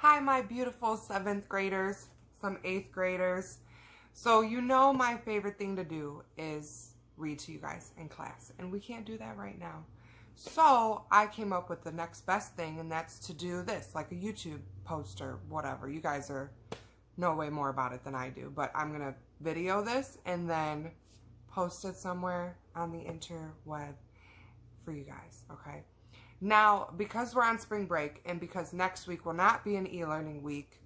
Hi, my beautiful 7th graders, some 8th graders. So you know my favorite thing to do is read to you guys in class, and we can't do that right now. So I came up with the next best thing, and that's to do this, like a YouTube post or whatever. You guys know way more about it than I do, but I'm going to video this and then post it somewhere on the interweb for you guys, okay? Now, because we're on spring break and because next week will not be an e-learning week,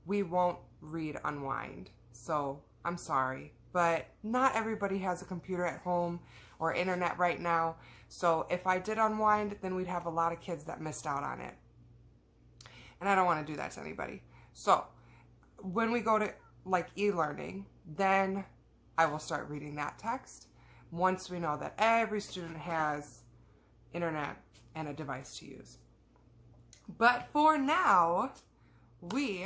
we won't read Unwind. So, I'm sorry, but not everybody has a computer at home or internet right now. So, if I did Unwind, then we'd have a lot of kids that missed out on it. And I don't want to do that to anybody. So, when we go to like e-learning, then I will start reading that text once we know that every student has internet and a device to use. But for now, we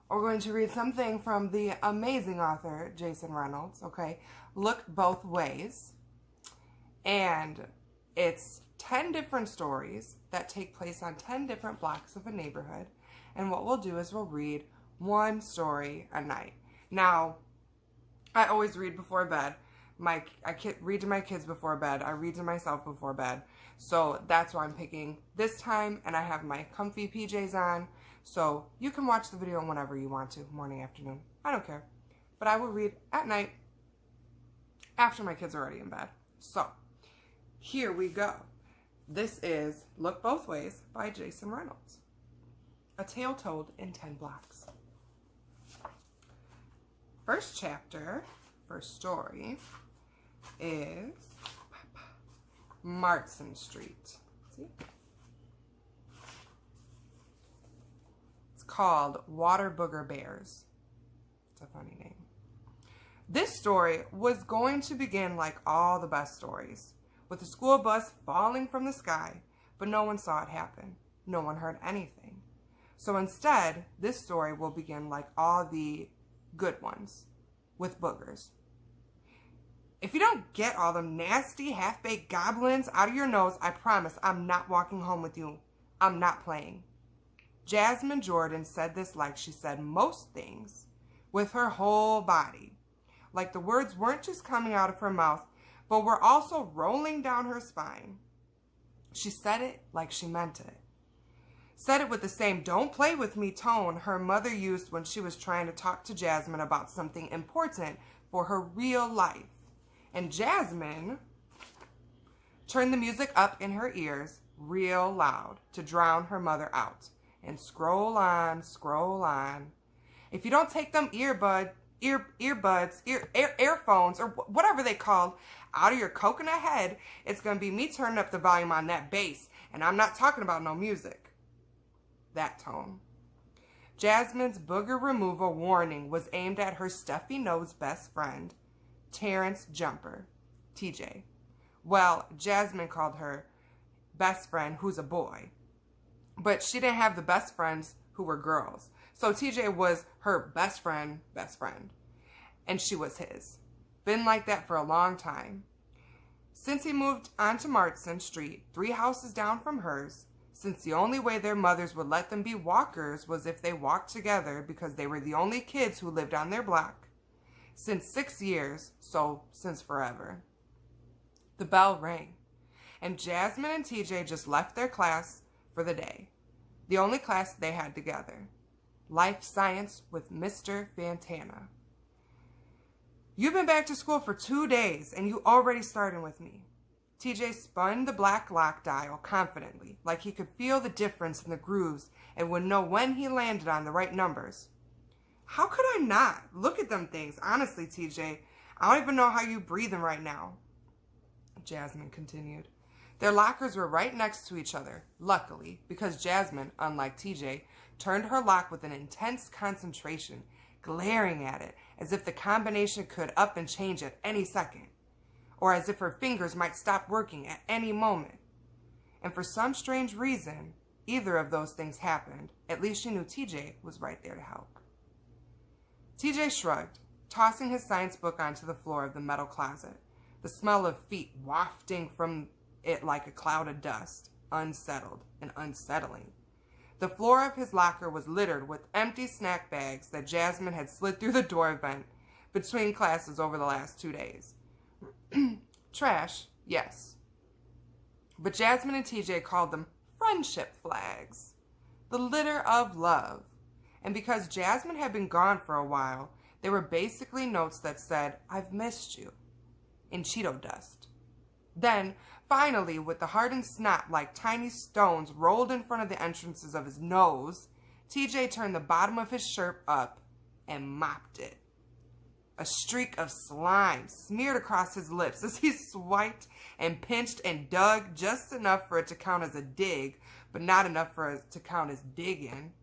are going to read something from the amazing author, Jason Reynolds, okay? Look Both Ways. And it's 10 different stories that take place on 10 different blocks of a neighborhood. And what we'll do is we'll read one story a night. Now, I always read before bed. I read to my kids before bed. I read to myself before bed. So that's why I'm picking this time, and I have my comfy PJs on. So you can watch the video whenever you want to, morning, afternoon. I don't care. But I will read at night after my kids are already in bed. So here we go. This is Look Both Ways by Jason Reynolds. A tale told in 10 blocks. First chapter, first story, is Martson Street. See? It's called Water Booger Bears. It's a funny name. This story was going to begin like all the best stories, with a school bus falling from the sky, but no one saw it happen. No one heard anything. So instead, this story will begin like all the good ones, with boogers. If you don't get all them nasty, half-baked goblins out of your nose, I promise I'm not walking home with you. I'm not playing. Jasmine Jordan said this like she said most things, with her whole body. Like the words weren't just coming out of her mouth, but were also rolling down her spine. She said it like she meant it. Said it with the same "don't play with me" tone her mother used when she was trying to talk to Jasmine about something important for her real life. And Jasmine turned the music up in her ears real loud to drown her mother out. And scroll on, scroll on. If you don't take them earbuds, earphones, or whatever they called, out of your coconut head, it's going to be me turning up the volume on that bass. And I'm not talking about no music. That tone. Jasmine's booger removal warning was aimed at her stuffy-nosed best friend, Terrence Jumper, TJ. Well, Jasmine called her best friend, who's a boy. But she didn't have the best friends who were girls. So TJ was her best friend. And she was his. Been like that for a long time. Since he moved onto Martson Street, 3 houses down from hers, since the only way their mothers would let them be walkers was if they walked together because they were the only kids who lived on their block. Since 6 years, so since forever. The bell rang, and Jasmine and TJ just left their class for the day. The only class they had together. Life Science with Mr. Fantana. You've been back to school for 2 days, and you already starting with me. TJ spun the black lock dial confidently, like he could feel the difference in the grooves and would know when he landed on the right numbers. How could I not? Look at them things. Honestly, TJ, I don't even know how you breathing right now. Jasmine continued. Their lockers were right next to each other, luckily, because Jasmine, unlike TJ, turned her lock with an intense concentration, glaring at it as if the combination could up and change at any second, or as if her fingers might stop working at any moment. And for some strange reason, either of those things happened. At least she knew TJ was right there to help. TJ shrugged, tossing his science book onto the floor of the metal closet, the smell of feet wafting from it like a cloud of dust, unsettled and unsettling. The floor of his locker was littered with empty snack bags that Jasmine had slid through the door vent between classes over the last 2 days. Trash, yes. But Jasmine and TJ called them friendship flags, the litter of love. And because Jasmine had been gone for a while, they were basically notes that said, "I've missed you," in Cheeto dust. Then, finally, with the hardened snot like tiny stones rolled in front of the entrances of his nose, TJ turned the bottom of his shirt up and mopped it. A streak of slime smeared across his lips as he swiped and pinched and dug just enough for it to count as a dig, but not enough for it to count as digging.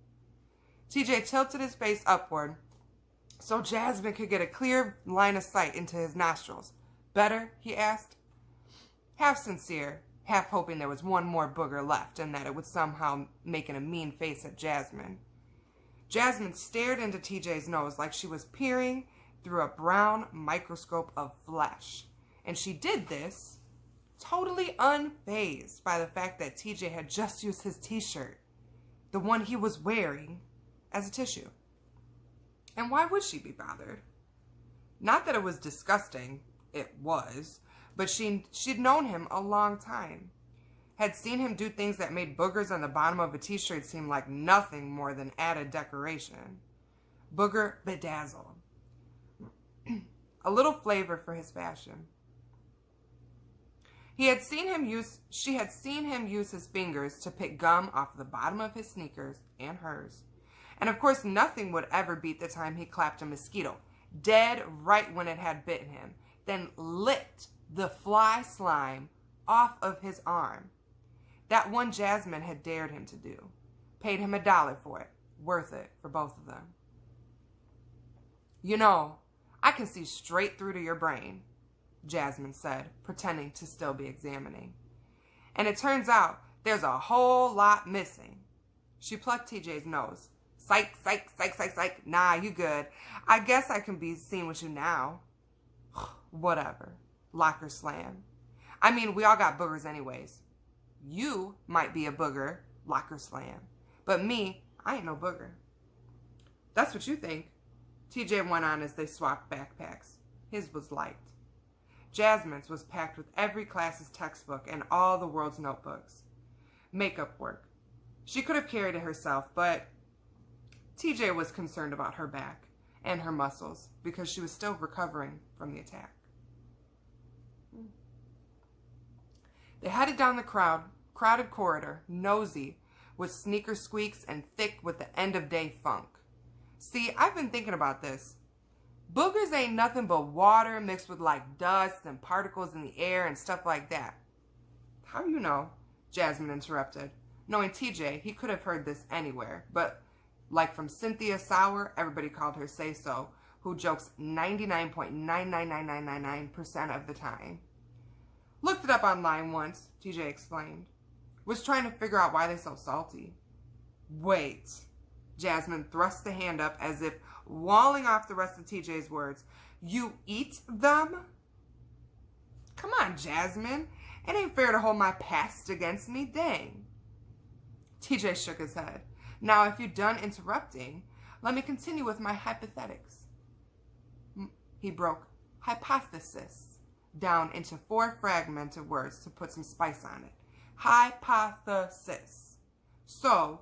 TJ tilted his face upward so Jasmine could get a clear line of sight into his nostrils. "Better?" he asked. Half sincere, half hoping there was one more booger left and that it would somehow making a mean face at Jasmine. Jasmine stared into TJ's nose like she was peering through a brown microscope of flesh. And she did this totally unfazed by the fact that TJ had just used his t-shirt, the one he was wearing, as a tissue. And why would she be bothered? Not that it was disgusting, it was, but she'd known him a long time. Had seen him do things that made boogers on the bottom of a t-shirt seem like nothing more than added decoration. Booger bedazzled. A little flavor for his fashion. She had seen him use his fingers to pick gum off the bottom of his sneakers and hers. And of course, nothing would ever beat the time he clapped a mosquito, dead right when it had bitten him, then licked the fly slime off of his arm. That one Jasmine had dared him to do. Paid him $1 for it. Worth it for both of them. "You know, I can see straight through to your brain," Jasmine said, pretending to still be examining. "And it turns out there's a whole lot missing." She plucked TJ's nose. "Psych, psych, psych, psych, psych. Nah, you good. I guess I can be seen with you now." "Whatever." Locker slam. "I mean, we all got boogers anyways. You might be a booger," locker slam. "But me, I ain't no booger." "That's what you think," TJ went on as they swapped backpacks. His was light. Jasmine's was packed with every class's textbook and all the world's notebooks. Makeup work. She could have carried it herself, but TJ was concerned about her back and her muscles because she was still recovering from the attack. They headed down the crowded corridor, nosy with sneaker squeaks and thick with the end-of-day funk. See, I've been thinking about this. Boogers ain't nothing but water mixed with like dust and particles in the air and stuff like that. "How do you know?" Jasmine interrupted. Knowing TJ, he could have heard this anywhere, but like from Cynthia Sauer, everybody called her Say-So, who jokes 99.99999% of the time. "Looked it up online once," TJ explained. "Was trying to figure out why they're so salty." "Wait." Jasmine thrust the hand up as if walling off the rest of TJ's words. "You eat them?" "Come on, Jasmine. It ain't fair to hold my past against me. Dang." TJ shook his head. "Now, if you're done interrupting, let me continue with my hypothetics." He broke hypothesis down into 4 fragmented words to put some spice on it. Hypothesis. "So,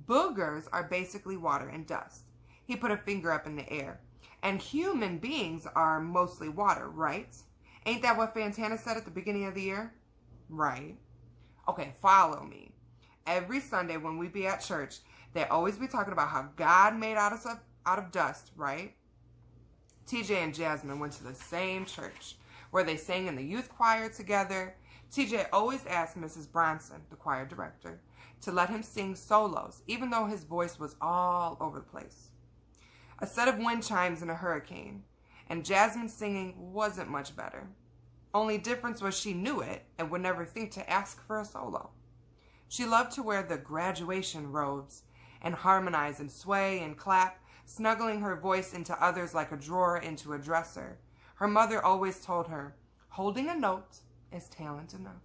boogers are basically water and dust." He put a finger up in the air. "And human beings are mostly water, right? Ain't that what Fantana said at the beginning of the year?" "Right." "Okay, follow me. Every Sunday when we be at church, they always be talking about how God made out of dust, right?" TJ and Jasmine went to the same church where they sang in the youth choir together. TJ always asked Mrs. Bronson, the choir director, to let him sing solos, even though his voice was all over the place. A set of wind chimes in a hurricane, and Jasmine's singing wasn't much better. Only difference was she knew it and would never think to ask for a solo. She loved to wear the graduation robes and harmonize and sway and clap, snuggling her voice into others like a drawer into a dresser. Her mother always told her, holding a note is talent enough.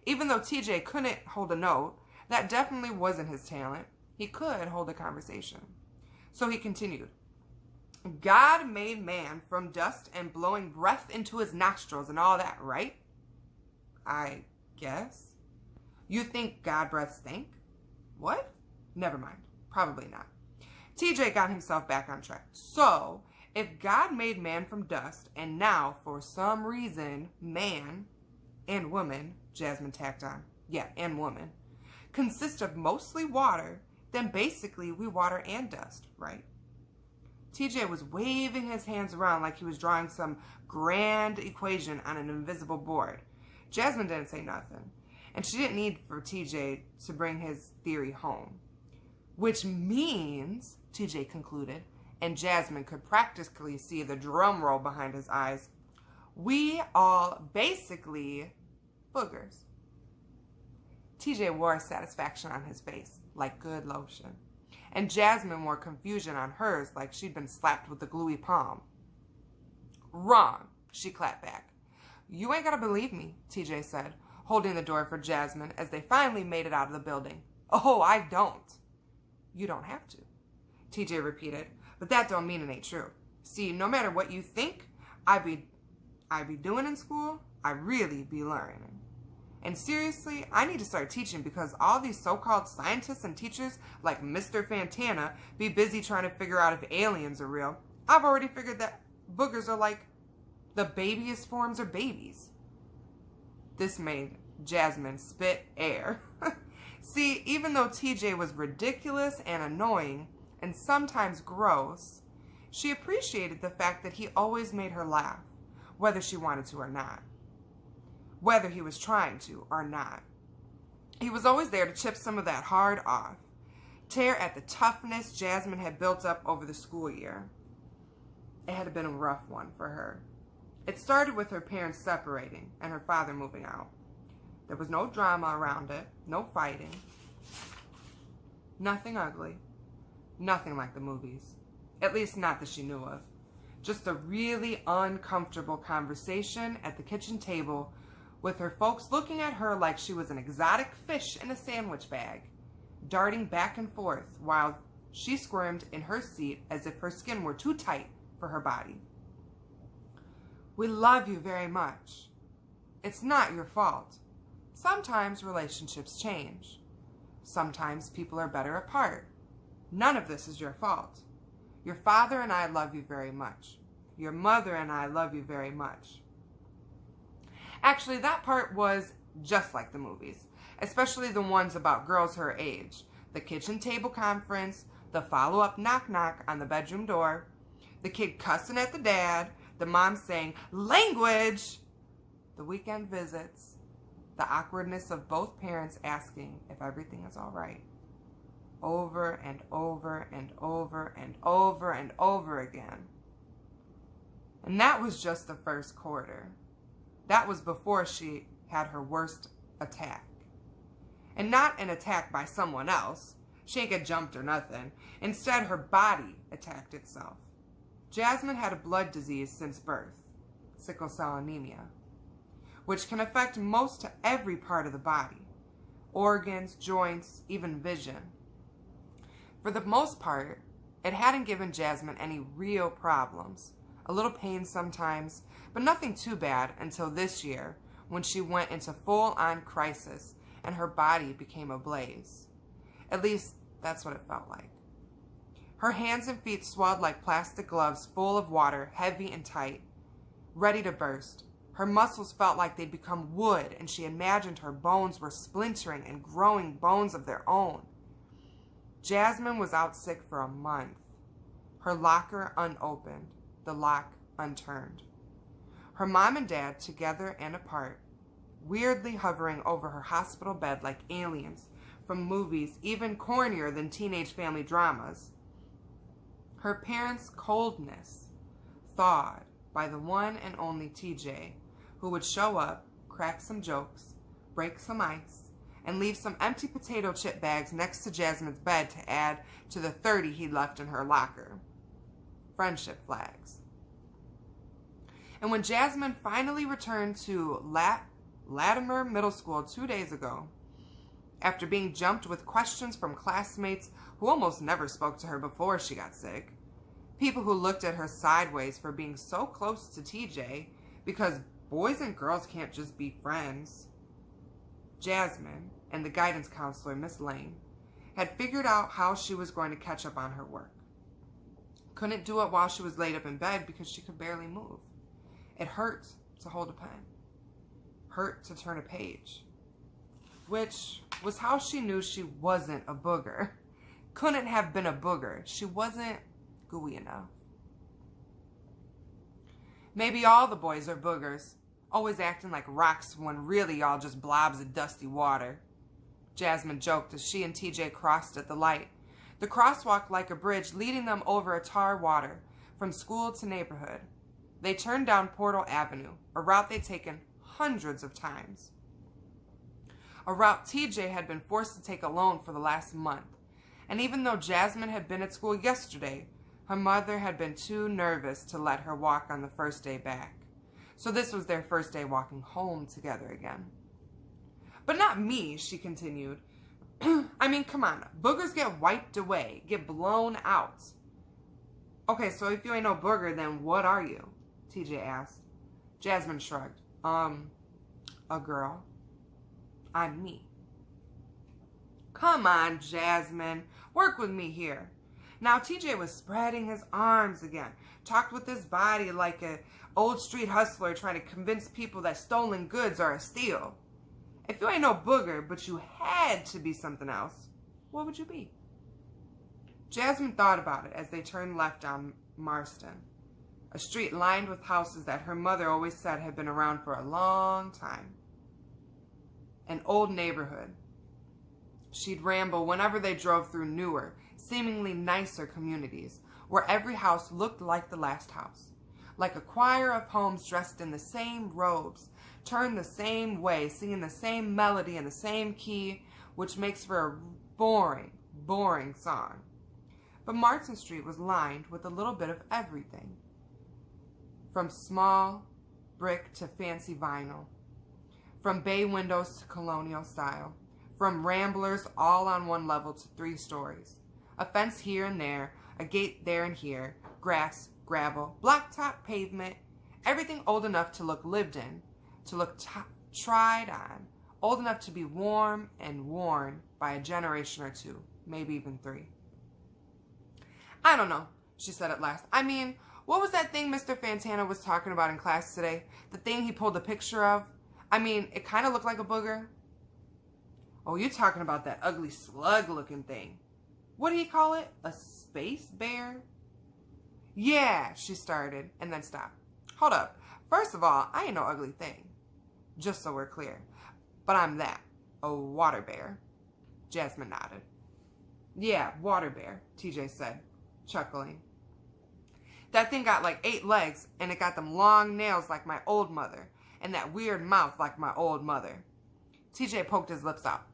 Even though TJ couldn't hold a note, That definitely wasn't his talent. He could hold a conversation. So he continued. God made man from dust and blowing breath into his nostrils and all that, right? I guess. You think God breath stink? What? Never mind. Probably not. TJ got himself back on track. So, if God made man from dust, and now, for some reason, man and woman, Jasmine tacked on, yeah, and woman, consist of mostly water, then basically we water and dust, right? TJ was waving his hands around like he was drawing some grand equation on an invisible board. Jasmine didn't say nothing, and she didn't need for TJ to bring his theory home. Which means, TJ concluded, and Jasmine could practically see the drum roll behind his eyes, we all basically boogers. TJ wore satisfaction on his face, like good lotion. And Jasmine wore confusion on hers like she'd been slapped with a gluey palm. Wrong, she clapped back. You ain't gotta believe me, TJ said, holding the door for Jasmine as they finally made it out of the building. Oh, I don't. You don't have to, TJ repeated, but that don't mean it ain't true. See, no matter what you think I be doing in school, I really be learning. And seriously, I need to start teaching because all these so-called scientists and teachers like Mr. Fantana be busy trying to figure out if aliens are real. I've already figured that boogers are like the babiest forms of babies. This made Jasmine spit air. See, even though TJ was ridiculous and annoying and sometimes gross, she appreciated the fact that he always made her laugh, whether she wanted to or not. Whether he was trying to or not. He was always there to chip some of that hard off, tear at the toughness Jasmine had built up over the school year. It had been a rough one for her. It started with her parents separating and her father moving out. There was no drama around it, no fighting, nothing ugly, nothing like the movies, at least not that she knew of. Just a really uncomfortable conversation at the kitchen table with her folks looking at her like she was an exotic fish in a sandwich bag, darting back and forth while she squirmed in her seat as if her skin were too tight for her body. We love you very much. It's not your fault. Sometimes relationships change. Sometimes people are better apart. None of this is your fault. Your father and I love you very much. Your mother and I love you very much. Actually, that part was just like the movies, especially the ones about girls her age. The kitchen table conference, the follow-up knock-knock on the bedroom door, the kid cussing at the dad, the mom saying, language, the weekend visits, the awkwardness of both parents asking if everything is all right, over and over and over and over and over again. And that was just the first quarter. That was before she had her worst attack. And not an attack by someone else. She ain't get jumped or nothing. Instead, her body attacked itself. Jasmine had a blood disease since birth, sickle cell anemia, which can affect most to every part of the body, organs, joints, even vision. For the most part, it hadn't given Jasmine any real problems. A little pain sometimes, but nothing too bad until this year when she went into full-on crisis and her body became ablaze. At least, that's what it felt like. Her hands and feet swelled like plastic gloves full of water, heavy and tight, ready to burst. Her muscles felt like they'd become wood, and she imagined her bones were splintering and growing bones of their own. Jasmine was out sick for a month. Her locker unopened, the lock unturned. Her mom and dad together and apart, weirdly hovering over her hospital bed like aliens from movies even cornier than teenage family dramas. Her parents' coldness thawed by the one and only TJ, who would show up, crack some jokes, break some ice, and leave some empty potato chip bags next to Jasmine's bed to add to the 30 he left in her locker. Friendship flags. And when Jasmine finally returned to Latimer Middle School 2 days ago, after being jumped with questions from classmates who almost never spoke to her before she got sick. People who looked at her sideways for being so close to TJ because boys and girls can't just be friends. Jasmine and the guidance counselor, Miss Lane, had figured out how she was going to catch up on her work. Couldn't do it while she was laid up in bed because she could barely move. It hurt to hold a pen. Hurt to turn a page. Which was how she knew she wasn't a booger. Couldn't have been a booger. She wasn't gooey enough. Maybe all the boys are boogers, always acting like rocks when really y'all just blobs of dusty water. Jasmine joked as she and TJ crossed at the light, the crosswalk like a bridge leading them over a tar water from school to neighborhood. They turned down Portal Avenue, a route they'd taken hundreds of times. A route TJ had been forced to take alone for the last month. And even though Jasmine had been at school yesterday, her mother had been too nervous to let her walk on the first day back. So this was their first day walking home together again. But not me, she continued. I mean, come on. Boogers get wiped away, get blown out. Okay, so if you ain't no booger, then what are you? TJ asked. Jasmine shrugged. A girl. I'm me. Come on, Jasmine. Work with me here. Now, TJ was spreading his arms again, talked with his body like an old street hustler trying to convince people that stolen goods are a steal. If you ain't no booger, but you had to be something else, what would you be? Jasmine thought about it as they turned left down Marston, a street lined with houses that her mother always said had been around for a long time. An old neighborhood. She'd ramble whenever they drove through newer, seemingly nicer communities, where every house looked like the last house, like a choir of homes dressed in the same robes, turned the same way, singing the same melody in the same key, which makes for a boring, boring song. But Martin Street was lined with a little bit of everything, from small brick to fancy vinyl, from bay windows to colonial style, from ramblers all on one level to 3 stories, a fence here and there, a gate there and here, grass, gravel, blacktop pavement, everything old enough to look lived in, to look tried on, old enough to be warm and worn by a generation or 2, maybe even 3. I don't know, she said at last. I mean, what was that thing Mr. Fantana was talking about in class today? The thing he pulled a picture of? I mean, it kind of looked like a booger. Oh, you're talking about that ugly slug-looking thing. What did he call it? A space bear? Yeah, she started, and then stopped. Hold up. First of all, I ain't no ugly thing. Just so we're clear. But I'm that. A water bear. Jasmine nodded. Yeah, water bear, TJ said, chuckling. That thing got like 8 legs, and it got them long nails like my old mother, and that weird mouth like my old mother. TJ poked his lips out,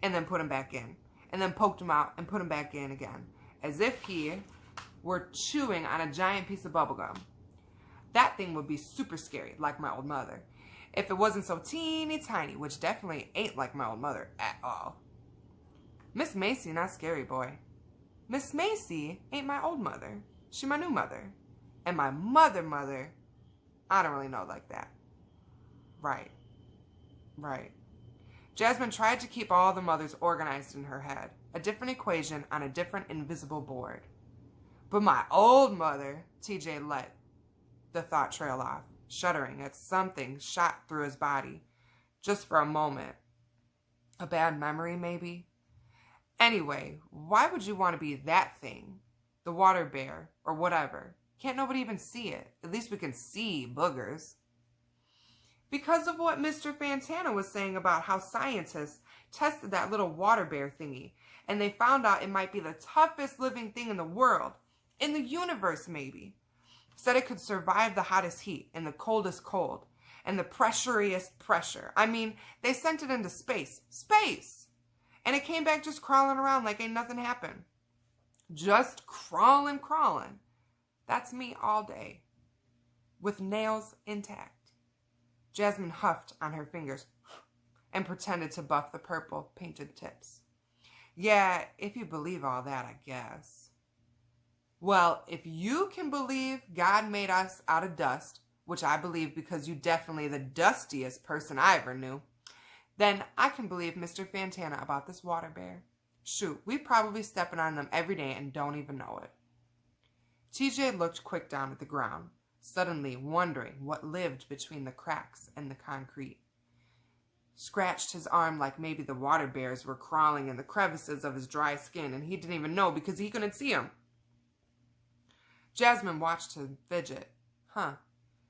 and then put them back in, and then poked them out and put them back in again, as if he were chewing on a giant piece of bubblegum. That thing would be super scary, like my old mother, if it wasn't so teeny tiny, which definitely ain't like my old mother at all. Miss Macy not scary, boy. Miss Macy ain't my old mother. She my new mother. And my mother, I don't really know like that. Right. Jasmine tried to keep all the mothers organized in her head, a different equation on a different invisible board. But my old mother, TJ let the thought trail off, shuddering as something shot through his body, just for a moment. A bad memory, maybe? Anyway, why would you want to be that thing? The water bear, or whatever. Can't nobody even see it? At least we can see boogers. Because of what Mr. Fantana was saying about how scientists tested that little water bear thingy, and they found out it might be the toughest living thing in the world, in the universe maybe. Said it could survive the hottest heat and the coldest cold, and the pressuriest pressure. I mean, they sent it into space. Space! And it came back just crawling around like ain't nothing happened. Just crawling. That's me all day. With nails intact. Jasmine huffed on her fingers and pretended to buff the purple painted tips. Yeah, if you believe all that, I guess. Well, if you can believe God made us out of dust, which I believe because you're definitely the dustiest person I ever knew, then I can believe Mr. Fantana about this water bear. Shoot, we probably stepping on them every day and don't even know it. TJ looked quick down at the ground, suddenly wondering what lived between the cracks and the concrete. Scratched his arm like maybe the water bears were crawling in the crevices of his dry skin and he didn't even know because he couldn't see them. Jasmine watched him fidget.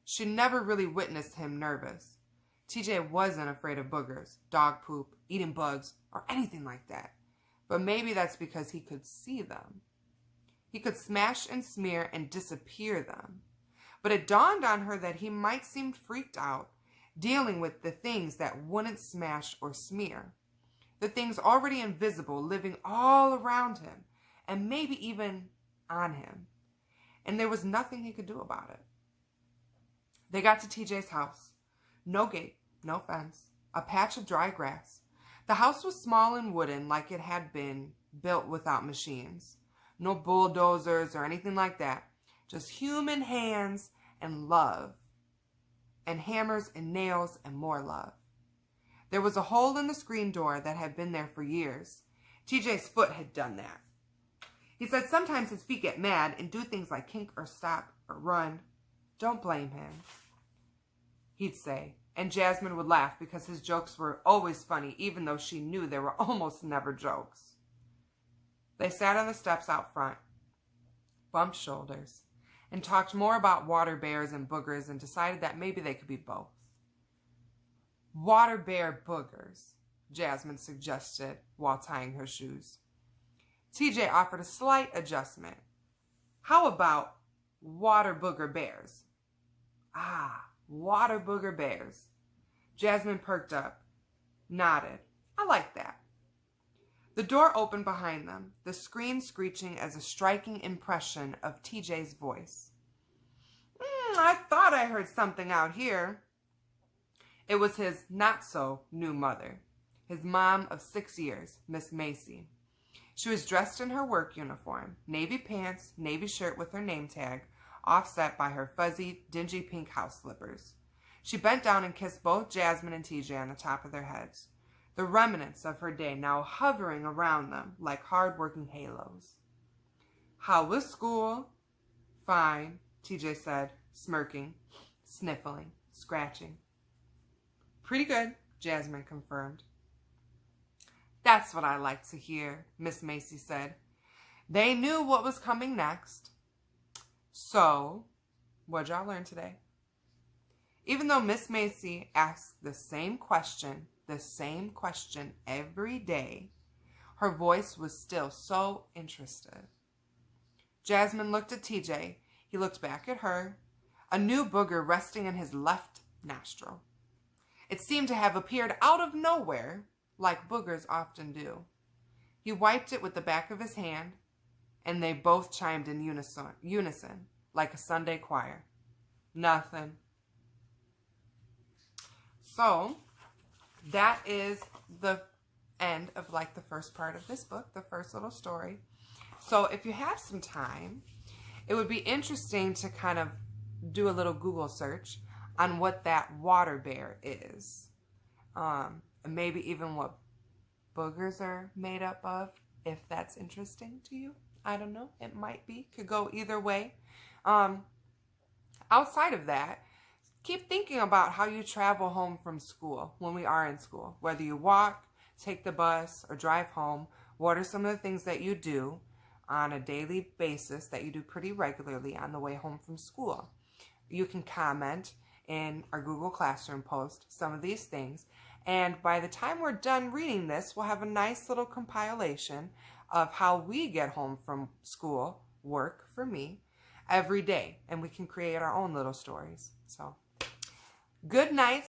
She never really witnessed him nervous. TJ wasn't afraid of boogers, dog poop, eating bugs, or anything like that. But maybe that's because he could see them. He could smash and smear and disappear them. But it dawned on her that he might seem freaked out, dealing with the things that wouldn't smash or smear. The things already invisible, living all around him, and maybe even on him. And there was nothing he could do about it. They got to TJ's house. No gate, no fence, a patch of dry grass. The house was small and wooden, like it had been built without machines. No bulldozers or anything like that. Just human hands and love. And hammers and nails and more love. There was a hole in the screen door that had been there for years. TJ's foot had done that. He said sometimes his feet get mad and do things like kink or stop or run. Don't blame him, he'd say. And Jasmine would laugh because his jokes were always funny, even though she knew they were almost never jokes. They sat on the steps out front, bumped shoulders, and talked more about water bears and boogers and decided that maybe they could be both. Water bear boogers, Jasmine suggested while tying her shoes. TJ offered a slight adjustment. How about water booger bears? Water booger bears. Jasmine perked up, nodded. I like that. The door opened behind them, the screen screeching as a striking impression of TJ's voice. I thought I heard something out here. It was his not-so-new mother, his mom of 6 years, Miss Macy. She was dressed in her work uniform, navy pants, navy shirt with her name tag, offset by her fuzzy, dingy pink house slippers. She bent down and kissed both Jasmine and TJ on the top of their heads, the remnants of her day now hovering around them like hard-working halos. How was school? Fine, TJ said, smirking, sniffling, scratching. Pretty good, Jasmine confirmed. That's what I like to hear, Miss Macy said. They knew what was coming next. So, what'd y'all learn today? Even though Miss Macy asked the same question every day, her voice was still so interested. Jasmine looked at TJ. He looked back at her, a new booger resting in his left nostril. It seemed to have appeared out of nowhere, like boogers often do. He wiped it with the back of his hand, and they both chimed in unison, like a Sunday choir. Nothing. So, that is the end of the first part of this book, the first little story. So, if you have some time, it would be interesting to kind of do a little Google search on what that water bear is. Maybe even what boogers are made up of, if that's interesting to you. I don't know. It might be. Could go either way. Outside of that, keep thinking about how you travel home from school when we are in school. Whether you walk, take the bus, or drive home, what are some of the things that you do on a daily basis that you do pretty regularly on the way home from school? You can comment in our Google Classroom post some of these things. And by the time we're done reading this, we'll have a nice little compilation of how we get home from school, work for me, every day. And we can create our own little stories. So, good night,